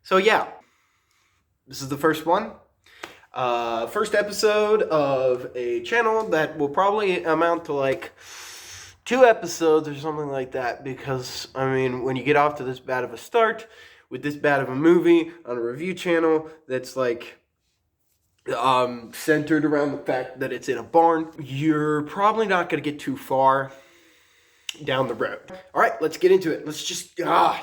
So yeah, this is the first one. First episode of a channel that will probably amount to like 2 episodes or something like that. Because I mean, when you get off to this bad of a start with this bad of a movie on a review channel that's like centered around the fact that it's in a barn, you're probably not going to get too far down the road. All right, let's get into it. Let's just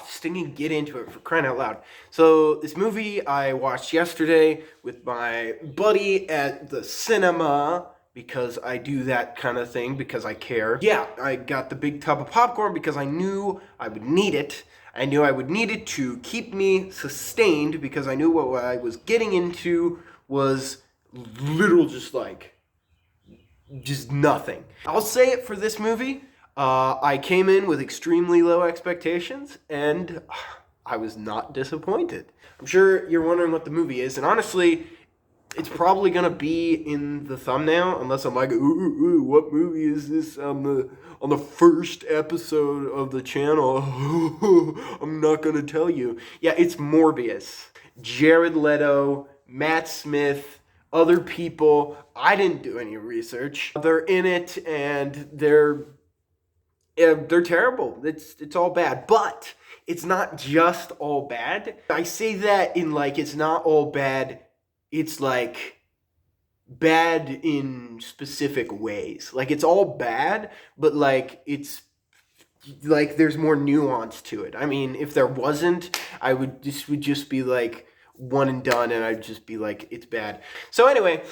stinging get into it, for crying out loud. So this movie I watched yesterday with my buddy at the cinema, because I do that kind of thing because I care. Yeah, I got the big tub of popcorn because I knew I would need it. I knew I would need it to keep me sustained, because I knew what I was getting into was literal just nothing. I'll say it for this movie. I came in with extremely low expectations, and I was not disappointed. I'm sure you're wondering what the movie is, and honestly, it's probably gonna be in the thumbnail, unless I'm like, ooh, what movie is this on the first episode of the channel? I'm not gonna tell you. Yeah, it's Morbius. Jared Leto, Matt Smith, other people. I didn't do any research. They're in it, and they're terrible. It's all bad, but it's not just all bad. I say that in like it's not all bad. It's like bad in specific ways. Like it's all bad, but like it's like there's more nuance to it. I mean, if there wasn't, I would just be like one and done, and I'd just be like it's bad. So anyway,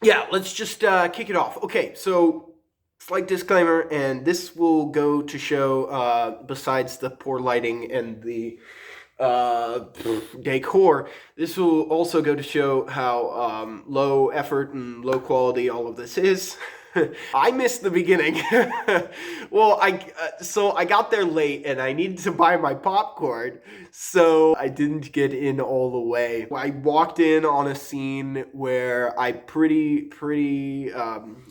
yeah, let's just kick it off. Okay, so slight disclaimer, and this will go to show, besides the poor lighting and the decor, this will also go to show how low effort and low quality all of this is. I missed the beginning. Well, I got there late and I needed to buy my popcorn, so I didn't get in all the way. I walked in on a scene where I pretty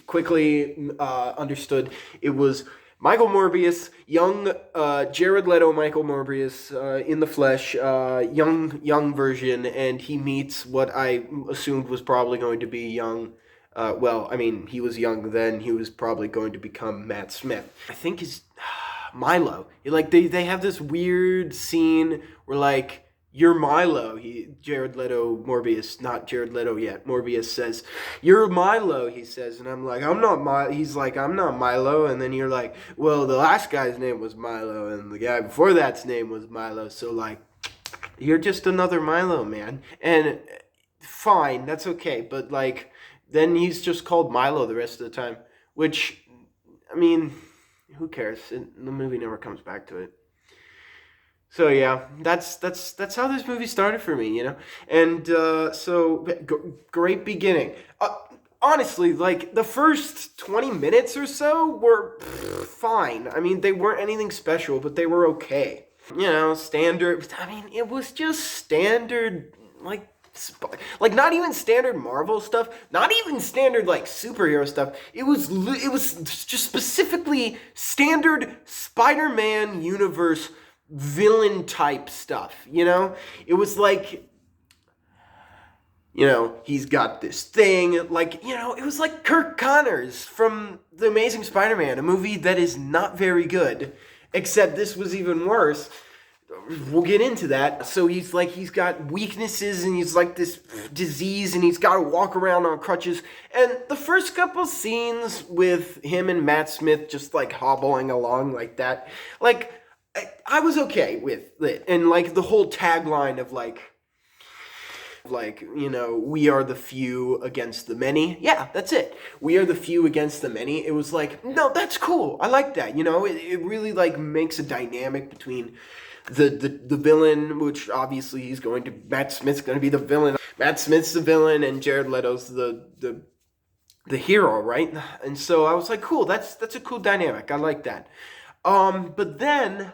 quickly understood it was Michael Morbius, young Jared Leto, Michael Morbius in the flesh, young version, and he meets what I assumed was probably going to be young. Well, I mean, he was young then. He was probably going to become Matt Smith. I think he's Milo. Like they have this weird scene where like you're Milo. Jared Leto, Morbius, not Jared Leto yet. Morbius says, "You're Milo," he says, and I'm like, "I'm not Milo." He's like, "I'm not Milo," and then you're like, "Well, the last guy's name was Milo, and the guy before that's name was Milo." So like, you're just another Milo, man. And fine, that's okay, but like, then he's just called Milo the rest of the time, which, I mean, who cares? The movie never comes back to it. So yeah, that's how this movie started for me, you know. And great beginning. Honestly, like the first 20 minutes or so were fine. I mean, they weren't anything special, but they were okay. You know, standard. I mean, it was just standard, like not even standard Marvel stuff, not even standard like superhero stuff. It was just specifically standard Spider-Man universe villain type stuff, you know? It was like, you know, he's got this thing, like, you know, it was like Kirk Connors from The Amazing Spider-Man, a movie that is not very good, except this was even worse. We'll get into that. So he's got weaknesses, and he's like this disease, and he's got to walk around on crutches. And the first couple scenes with him and Matt Smith just like hobbling along like that, like I was okay with it. And like the whole tagline of like, you know, we are the few against the many. Yeah, that's it. We are the few against the many. It was like, no, that's cool. I like that. You know, it really like makes a dynamic between the villain, which obviously Matt Smith's going to be the villain. Matt Smith's the villain, and Jared Leto's the hero, right? And so I was like, cool, that's a cool dynamic. I like that. But then,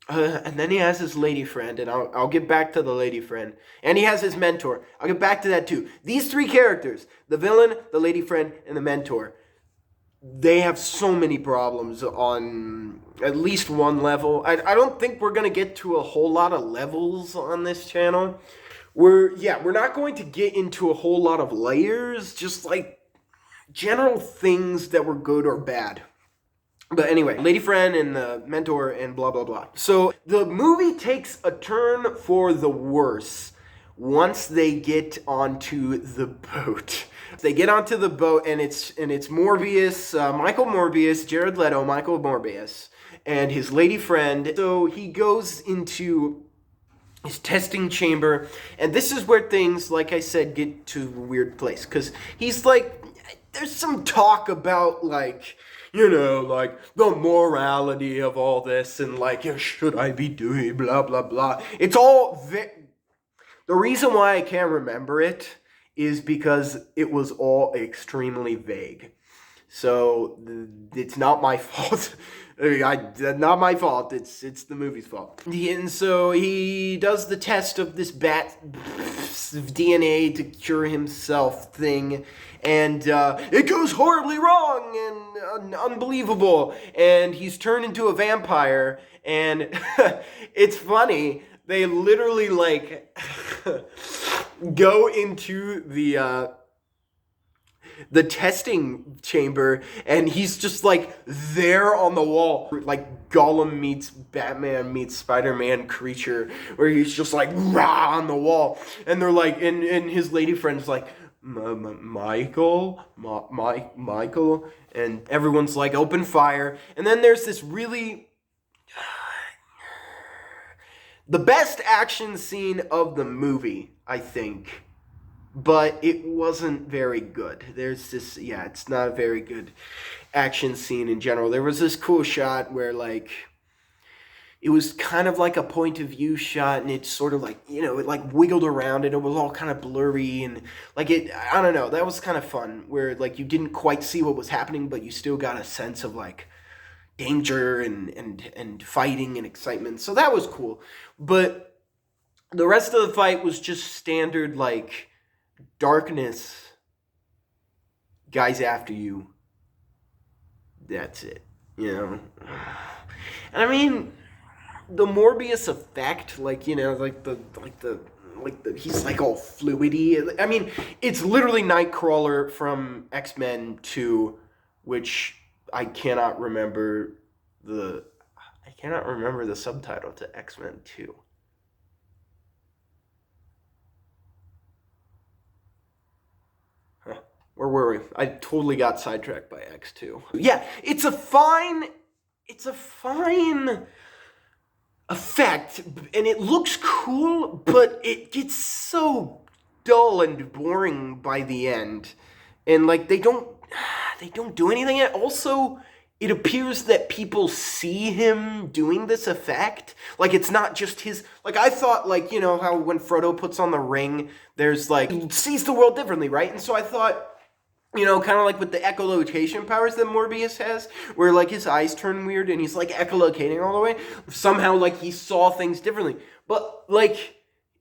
and then he has his lady friend, and I'll get back to the lady friend. And he has his mentor. I'll get back to that too. These three characters, the villain, the lady friend, and the mentor, they have so many problems on at least one level. I don't think we're gonna get to a whole lot of levels on this channel. We're not going to get into a whole lot of layers, just like general things that were good or bad. But anyway, lady friend and the mentor and blah blah blah. So the movie takes a turn for the worse once they get onto the boat. They get onto the boat and it's Morbius, Michael Morbius, Jared Leto, Michael Morbius, and his lady friend. So he goes into his testing chamber, and this is where things, like I said, get to a weird place, because he's like, there's some talk about, like, you know, like, the morality of all this, and like, should I be doing blah blah blah. It's all the reason why I can't remember it is because it was all extremely vague. So it's not my fault. Not my fault. It's the movie's fault. And so he does the test of this bat DNA to cure himself thing, and it goes horribly wrong and unbelievable. And he's turned into a vampire. And it's funny. They literally like go into the testing chamber, and he's just like there on the wall, like Gollum meets Batman meets Spider-Man creature, where he's just like rah on the wall, and they're like, and his lady friend's like, Michael, and everyone's like, open fire. And then there's this really the best action scene of the movie, I think. But it wasn't very good. There's this, it's not a very good action scene in general. There was this cool shot where, like, it was kind of like a point of view shot, and it sort of like, it like wiggled around, and it was all kind of blurry, and like I don't know, that was kind of fun, where like you didn't quite see what was happening, but you still got a sense of like danger and fighting and excitement. So that was cool. But the rest of the fight was just standard, like, darkness, guys after you, that's it, And I mean, the Morbius effect, like, like the he's like all fluidy. I mean, it's literally Nightcrawler from X-Men 2, which I cannot remember the subtitle to X-Men 2. Where were we? I totally got sidetracked by X2. Yeah, it's a fine effect, and it looks cool, but it gets so dull and boring by the end. And like they don't do anything. And also, it appears that people see him doing this effect. Like, it's not just his... Like, I thought, like, how when Frodo puts on the ring, there's, like... He sees the world differently, right? And so I thought, kind of like with the echolocation powers that Morbius has, where, like, his eyes turn weird and he's, like, echolocating all the way. Somehow, like, he saw things differently. But, like,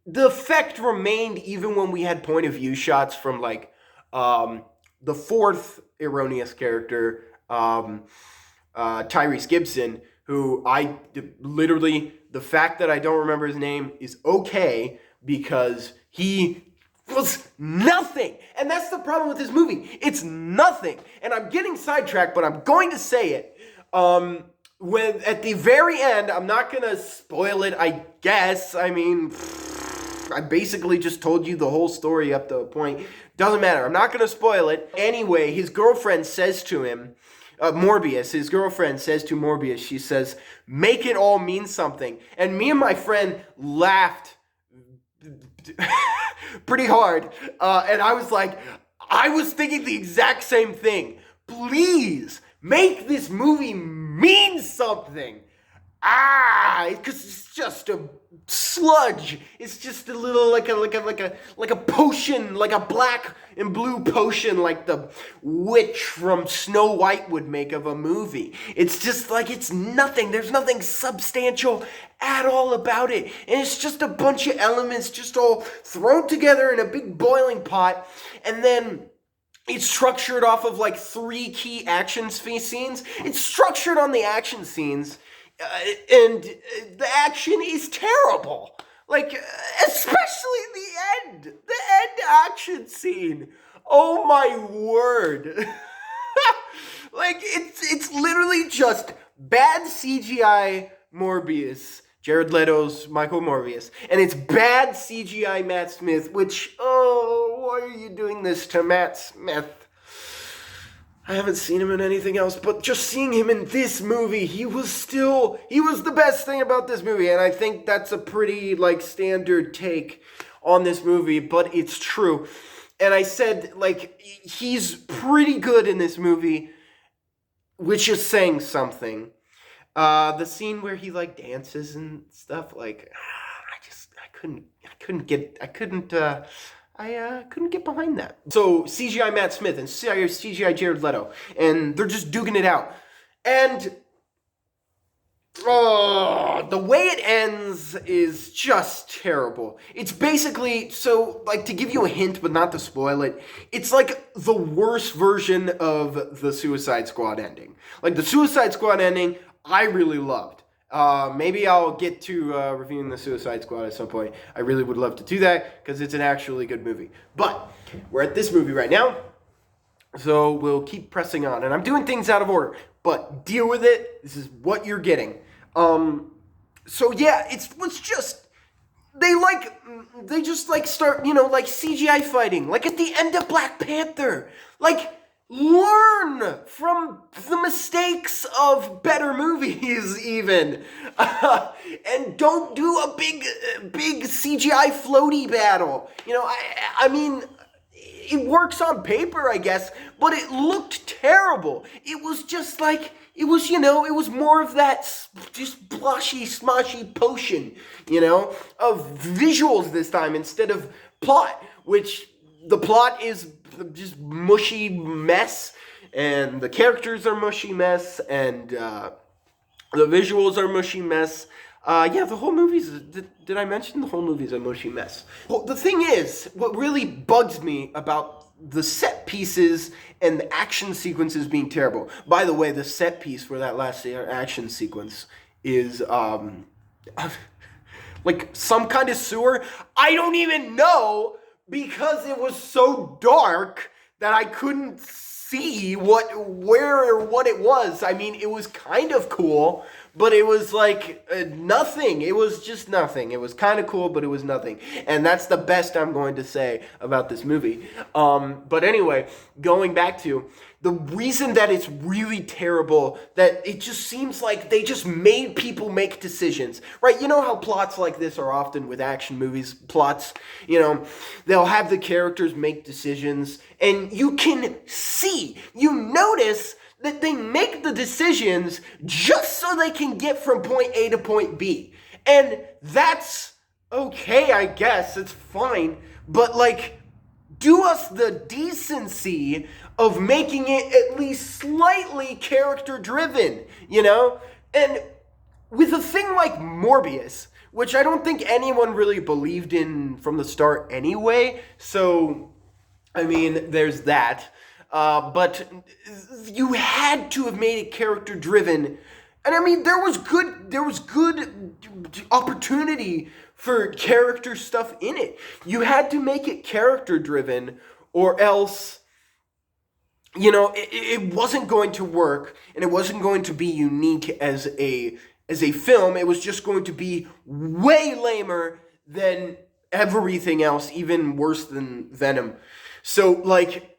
the effect remained even when we had point-of-view shots from, like, the fourth erroneous character... Tyrese Gibson, who literally, the fact that I don't remember his name is okay, because he was nothing. And that's the problem with this movie. It's nothing. And I'm getting sidetracked, but I'm going to say it. When at the very end, I'm not going to spoil it, I guess. I mean, I basically just told you the whole story up to a point. Doesn't matter. I'm not going to spoil it. Anyway, his girlfriend says to him, his girlfriend says to Morbius, she says, make it all mean something. And me and my friend laughed pretty hard. And I was like, I was thinking the exact same thing. Please, make this movie mean something. Because it's just a sludge. It's just a little like a potion, like a black and blue potion, like the witch from Snow White would make of a movie. It's just like, it's nothing. There's nothing substantial at all about it. And it's just a bunch of elements just all thrown together in a big boiling pot. And then It's structured off of like 3 key action scenes. It's structured on the action scenes, and the action is terrible. Like, especially the end action scene. Oh my word! Like, it's literally just bad CGI Morbius. Jared Leto's Michael Morbius. And it's bad CGI Matt Smith, which, oh, why are you doing this to Matt Smith? I haven't seen him in anything else, but just seeing him in this movie, he was the best thing about this movie. And I think that's a pretty, like, standard take on this movie, but it's true. And I said, like, he's pretty good in this movie, which is saying something. The scene where he like dances and stuff, like I couldn't get behind that. So CGI Matt Smith and CGI Jared Leto, and they're just duking it out. And the way it ends is just terrible. It's basically, so, like, to give you a hint but not to spoil it, it's like the worst version of the Suicide Squad ending. Like, the Suicide Squad ending, I really loved. Maybe I'll get to reviewing the Suicide Squad at some point. I really would love to do that, because it's an actually good movie. But we're at this movie right now, so we'll keep pressing on. And I'm doing things out of order, but deal with it. This is what you're getting. So yeah, it was just, they just like start, like CGI fighting, like at the end of Black Panther. Like, learn from the mistakes of better movies, even. And don't do a big CGI floaty battle. I mean, it works on paper, I guess, but it looked terrible. It was just like, it was more of that just blushy, smoshy potion, of visuals this time instead of plot, which the plot is just mushy mess, and the characters are mushy mess, and the visuals are mushy mess. Yeah, the whole movie's, did I mention the whole movie's a mushy mess? Well, the thing is, what really bugs me about the set pieces and the action sequences being terrible. By the way, the set piece for that last action sequence is, like some kind of sewer. I don't even know, because it was so dark that I couldn't see where or what it was. I mean, it was kind of cool, but it was like nothing. It was just nothing. It was kind of cool, but it was nothing. And that's the best I'm going to say about this movie. But anyway, going back to the reason that it's really terrible, that it just seems like they just made people make decisions, right? You know how plots like this are often with action movies, plots, they'll have the characters make decisions, and you can see, you notice that they make the decisions just so they can get from point A to point B. And that's okay, I guess, it's fine, but like, do us the decency of making it at least slightly character-driven, And with a thing like Morbius, which I don't think anyone really believed in from the start anyway, so, I mean, there's that. But you had to have made it character-driven. And I mean, there was good opportunity for character stuff in it. You had to make it character-driven, or else, it wasn't going to work, and it wasn't going to be unique as a film. It was just going to be way lamer than everything else, even worse than Venom. So, like,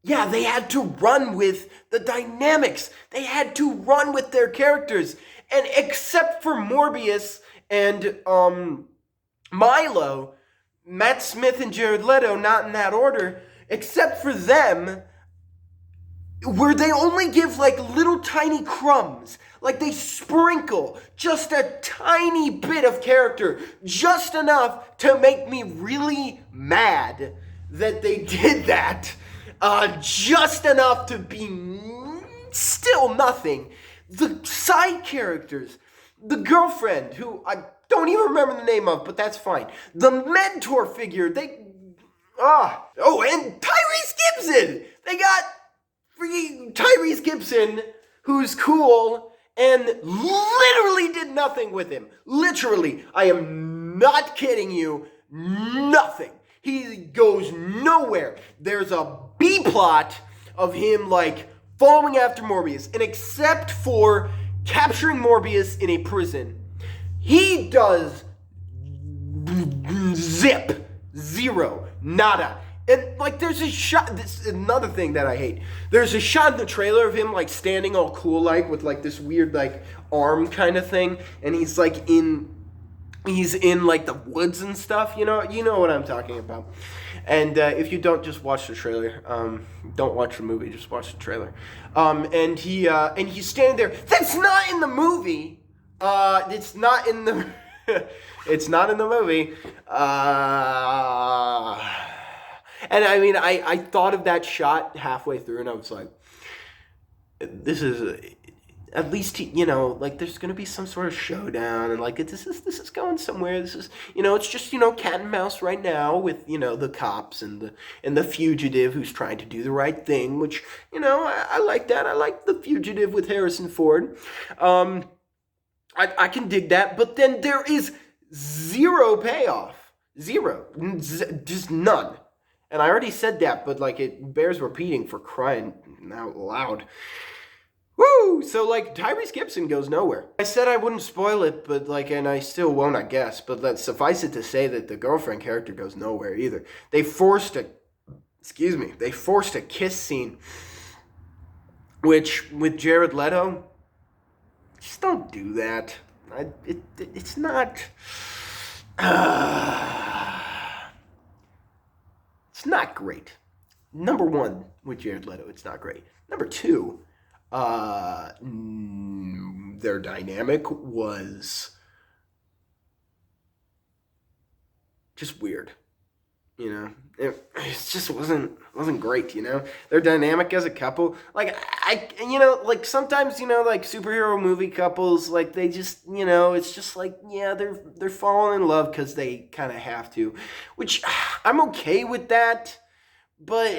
yeah, they had to run with the dynamics. They had to run with their characters. And except for Morbius and Milo, Matt Smith and Jared Leto, not in that order, except for them, where they only give like little tiny crumbs, like they sprinkle just a tiny bit of character, just enough to make me really mad that they did that, just enough to be still nothing. The side characters, the girlfriend, who I don't even remember the name of, but that's fine. The mentor figure, Oh, and Tyrese Gibson! They got freaking Tyrese Gibson, who's cool, and literally did nothing with him. Literally, I am not kidding you, nothing. He goes nowhere. There's a B plot of him, like, following after Morbius, and except for capturing Morbius in a prison, he does zip, zero, nada. And, like, there's a shot, this is another thing that I hate. There's a shot in the trailer of him, like, standing all cool, like, with, like, this weird, like, arm kind of thing, and he's, like, he's in, like, the woods and stuff, you know what I'm talking about. And if you don't, just watch the trailer. Don't watch the movie, just watch the trailer. And he's standing there. That's not in the movie. It's not in the it's not in the movie. And I mean, I thought of that shot halfway through, and I was like, this is at least, like, there's gonna be some sort of showdown, and like this is going somewhere. This is, it's just, cat and mouse right now with, the cops and the fugitive who's trying to do the right thing, which, I like that. I like the fugitive with Harrison Ford. I can dig that, but then there is zero payoff. Zero. Just none. And I already said that, but, like, it bears repeating for crying out loud. Woo! So, like, Tyrese Gibson goes nowhere. I said I wouldn't spoil it, but, like, and I still won't, I guess. But let's suffice it to say that the girlfriend character goes nowhere either. They forced a kiss scene, which, with Jared Leto, just don't do that. It's not... It's not great. Number one, with Jared Leto, it's not great. Number two, their dynamic was just weird. It just wasn't great. Their dynamic as a couple, like, like, sometimes, like, superhero movie couples, like, they just, it's just like, yeah, they're falling in love because they kind of have to, which I'm okay with that. But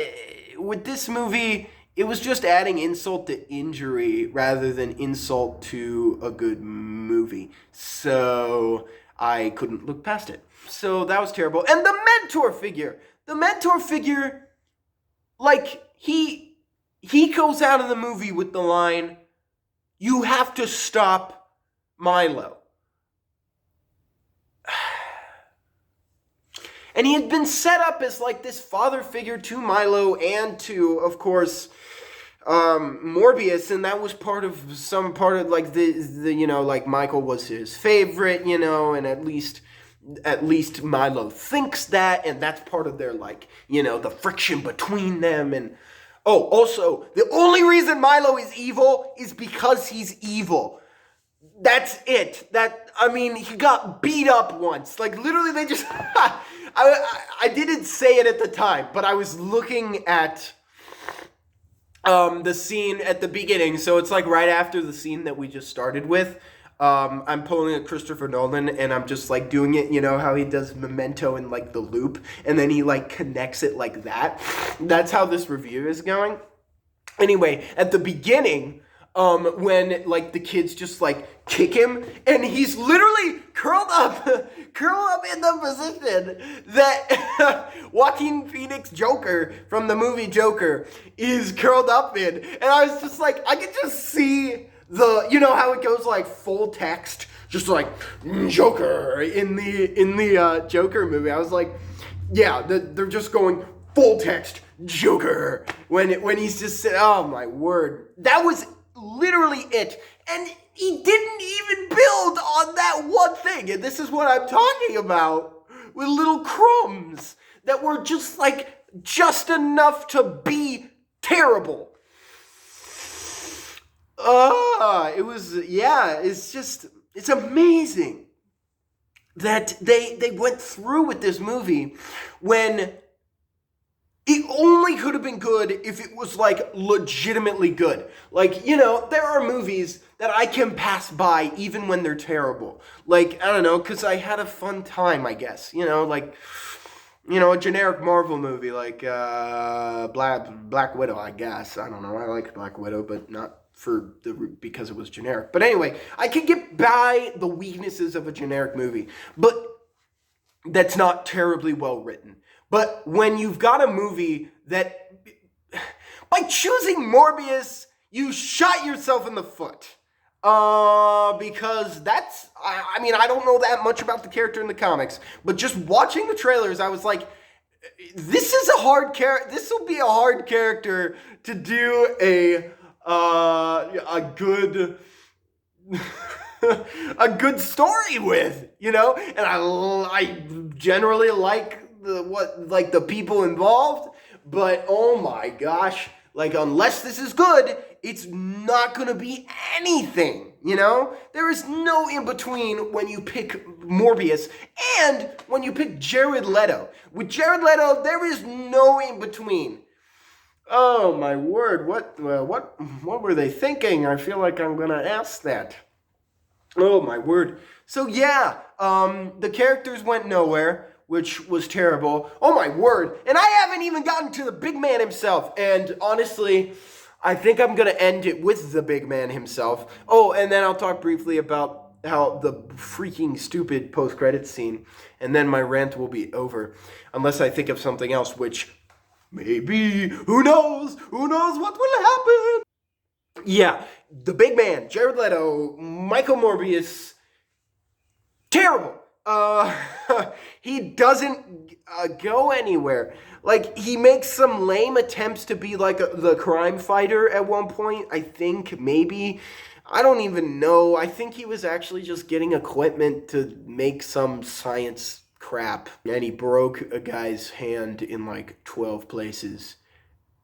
with this movie, it was just adding insult to injury rather than insult to a good movie. So I couldn't look past it. So that was terrible. And the mentor figure, like, he goes out of the movie with the line, "You have to stop Milo." And he had been set up as, like, this father figure to Milo and to, of course, Morbius, and that was part of like the like, Michael was his favorite, and at least Milo thinks that, and that's part of their, like, the friction between them. And also, the only reason Milo is evil is because he's evil. That's it. He got beat up once. Like, literally, they just... I didn't say it at the time, but I was looking at the scene at the beginning. So it's, like, right after the scene that we just started with. I'm pulling a Christopher Nolan, and I'm just, like, doing it, how he does Memento in, like, the loop, and then he, like, connects it like that. That's how this review is going. Anyway, at the beginning... when, like, the kids just, like, kick him, and he's literally curled up in the position that Joaquin Phoenix Joker from the movie Joker is curled up in. And I was just like, I could just see how it goes, like, full text, just like, Joker in the Joker movie. I was like, yeah, they're just going full text Joker when he's just, oh my word. That was literally it. And he didn't even build on that one thing. And this is what I'm talking about, with little crumbs that were just, like, just enough to be terrible. It's amazing that they went through with this movie when it only could have been good if it was, like, legitimately good. Like, there are movies that I can pass by even when they're terrible. Like, I don't know, because I had a fun time, I guess. Like, a generic Marvel movie like Black Widow, I guess. I don't know. I like Black Widow, but not because it was generic. But anyway, I can get by the weaknesses of a generic movie, but that's not terribly well written. But when you've got a movie that, by choosing Morbius, you shot yourself in the foot. Because I mean, I don't know that much about the character in the comics, but just watching the trailers, I was like, this will be a hard character to do a good, a good story with, and I generally like the people involved, but oh my gosh, like, unless this is good, it's not gonna be anything, There is no in between when you pick Morbius and when you pick Jared Leto. With Jared Leto, there is no in between. Oh my word! What were they thinking? I feel like I'm gonna ask that. Oh my word! So yeah, the characters went nowhere, which was terrible. Oh my word! And I haven't even gotten to the big man himself. And honestly, I think I'm gonna end it with the big man himself. Oh, and then I'll talk briefly about how the freaking stupid post-credits scene, and then my rant will be over, unless I think of something else, which maybe, who knows what will happen. Yeah, the big man, Jared Leto, Michael Morbius, terrible. He doesn't go anywhere. Like, he makes some lame attempts to be like the crime fighter at one point, I think, maybe. I don't even know. I think he was actually just getting equipment to make some science crap. And he broke a guy's hand in like 12 places.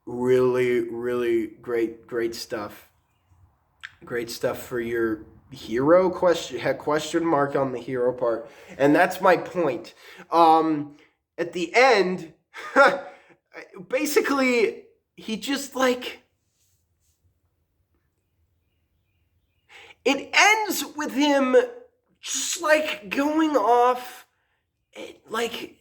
Really, really great stuff. Great stuff for your hero? Question mark on the hero part. And that's my point. At the end, basically, he just like... It ends with him just like going off like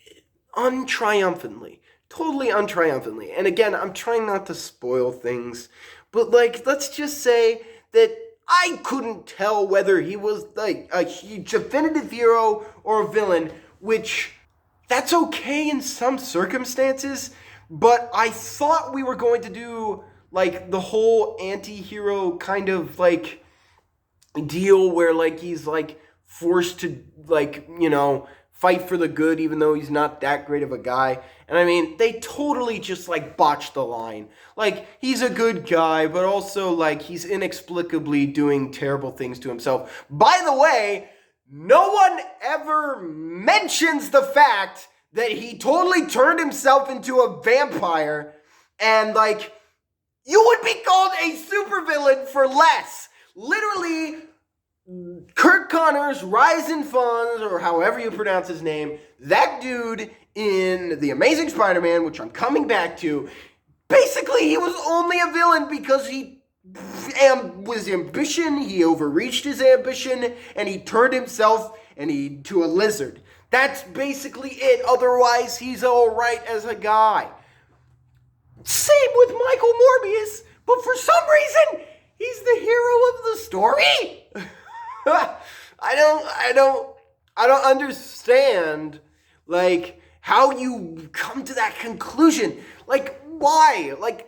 untriumphantly. Totally untriumphantly. And again, I'm trying not to spoil things, but like, let's just say that I couldn't tell whether he was like a definitive hero or a villain, which that's okay in some circumstances, but I thought we were going to do like the whole anti-hero kind of like deal where like he's like forced to like, fight for the good even though he's not that great of a guy. And I mean, they totally just like botched the line. Like, he's a good guy, but also like he's inexplicably doing terrible things to himself. By the way, no one ever mentions the fact that he totally turned himself into a vampire, and like, you would be called a supervillain for less. Literally, Kurt Connor's Rise and Funds, or however you pronounce his name, that dude in The Amazing Spider-Man, which I'm coming back to, basically he was only a villain because he was ambition, he overreached his ambition, and he turned himself to a lizard. That's basically it. Otherwise, he's alright as a guy. Same with Michael Morbius, but for some reason, he's the hero of the story. I don't understand, like, how you come to that conclusion. Like, why? Like,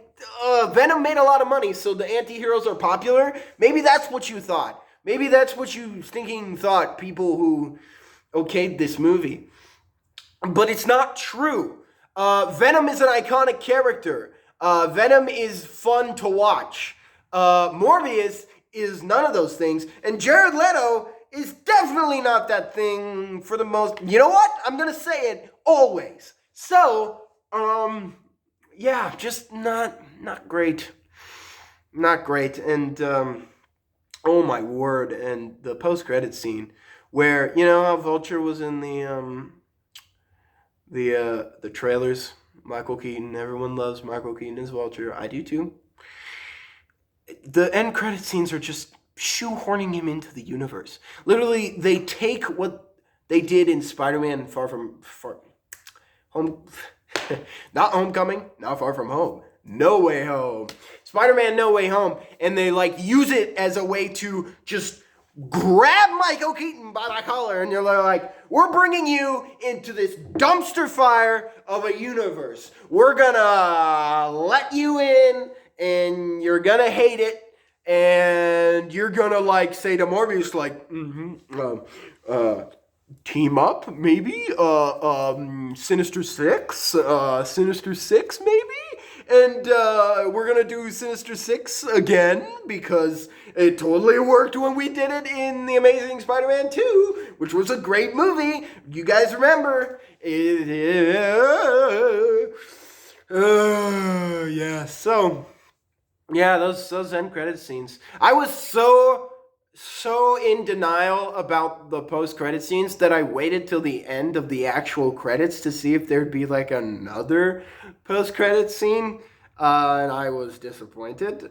Venom made a lot of money, so the anti-heroes are popular? Maybe that's what you thought. Maybe that's what you thought, people who okayed this movie. But it's not true. Venom is an iconic character. Venom is fun to watch. Morbius is none of those things. And Jared Leto is definitely not that thing for the most... You know what? I'm going to say it always. So, yeah, just not great. Not great. And, oh my word. And the post-credit scene where, how Vulture was in the trailers. Michael Keaton. Everyone loves Michael Keaton as Vulture. I do too. The end credit scenes are just shoehorning him into the universe. Literally, they take what they did in Spider-Man Home, not Homecoming, not Far From Home. No Way Home. Spider-Man No Way Home. And they like use it as a way to just grab Michael Keaton by the collar and they're like, we're bringing you into this dumpster fire of a universe. We're gonna let you in and you're gonna hate it and you're gonna like say to Morbius like, team up, maybe? Sinister Six, maybe? And we're gonna do Sinister Six again because it totally worked when we did it in The Amazing Spider-Man 2, which was a great movie. You guys remember? Yeah, so, yeah, those end credit scenes. I was so in denial about the post-credit scenes that I waited till the end of the actual credits to see if there'd be like another post-credit scene, and I was disappointed.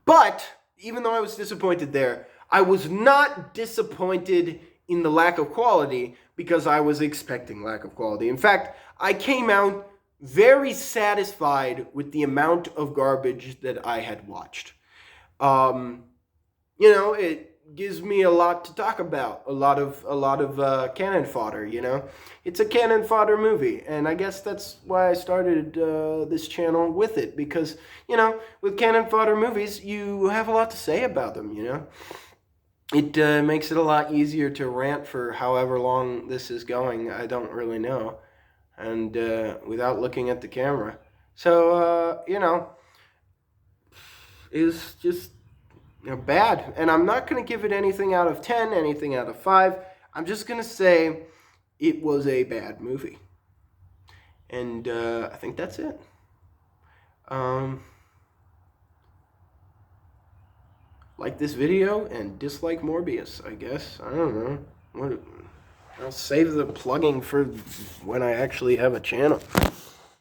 But even though I was disappointed there, I was not disappointed in the lack of quality because I was expecting lack of quality. In fact, I came out very satisfied with the amount of garbage that I had watched. It gives me a lot to talk about, a lot of cannon fodder. It's a cannon fodder movie, and I guess that's why I started this channel with it, because with cannon fodder movies you have a lot to say about them. It makes it a lot easier to rant for however long this is going. I don't really know, and without looking at the camera. So it's just bad. And I'm not going to give it anything out of 10, anything out of 5. I'm just going to say it was a bad movie. And I think that's it. Like this video and dislike Morbius, I guess. I don't know. I'll save the plugging for when I actually have a channel.